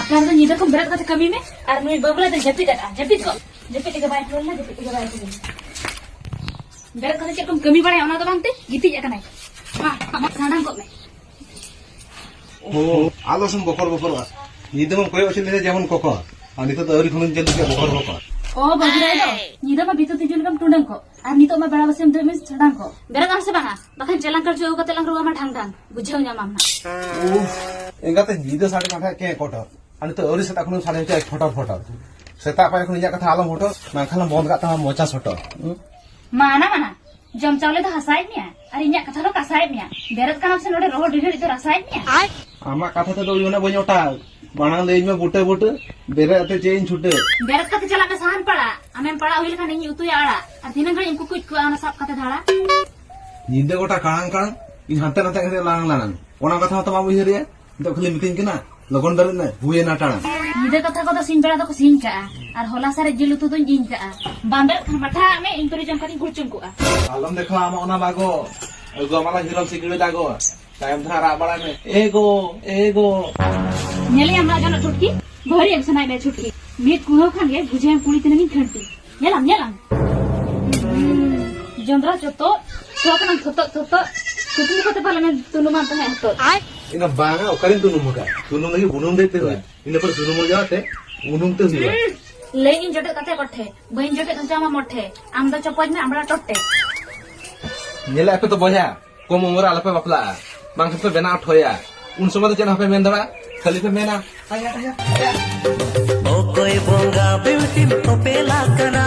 আপনারা তো নিদে কম বেরাত কথা কমি মে আর মুই ববলা তো জপি को के बाय खोल ना जपी के बाय खोल बेरात কথা কম কমি বাড়ায় ওনা তো বাংতে গিতি জাকা নাই আমার সাডাং কো মে ও আলো সম বকর নিদে মন কই অছিল যেমন কক আর নিতো তো আউরি খুন জেল কে বকর ओ बगराय दो निदा मा बितो तिजुल कम टुंडंग को আর নিতো মা বেড়া বসেম তুমি সাডাং को बेरात আমসে বাঙা বাখান চেলাং কর জো গতে লাং রুয়া মা ঢাং বুঝাও না মামনা ও এগাতে নিদে সাড়ে কাঠা কে কট আর নিতো আউরি সেটা খুন সাড়ে ফটা সেটা পায় খুন ইয়া কথা আলম হটো না খালাম বন্ধ কাটা মোচা ছোট माना जम चावले तो हसाई मिया और इन्या कथा तो कसाई मिया बेरत कानाम से नोडे रोड डिहर तो रसाई मिया आमा कथा तो ओना बई ओटा बाणा लेज में बुटे बेरे अते चेन छुटे बेरत कथे चला में सहन पड़ा आमेन पड़ा होइल खाने उतु आड़ा और दिन घड़ी इनको कुछ आना सब कथे धाड़ा निदे गोटा कांग इन हंते नते के लांग ओना कथा तो मा बुझरिया तो खाली मिटिंग केना लगन दरे न हुए ना टाणा निदे कथा को तो सिन बेड़ा तो सिन का और होला सारे जिलु तो जिन का बांदर खमठा में इंतरी जम करी गुचुम को आलम देखला आमा ओना लागो एगो माला हिरल सिकड़ी दागो टाइम धारा बड़ा में एगो नेले हमरा जन छुटकी भरी एक सनाई में छुटकी मीट कुहो खान के बुझे हम पुली तने खंती नेला जंद्रा चतो सोकन थतो कुकुम कोते पाले में तुनु मानता है तो ina banga okarin tunum muka tunum lagi bunung dete hoy ina par tunum mo jate bunung te hiwa लेकिन जटे कते कठे बहिन जटे कंचा मठे आम द चपज में हमरा टट्टे nyela ape to boya ko mongora alape bapla bang to bena thoya un somay to chen hape men dara khali pe mena aya o koi bonga beauty to pela kana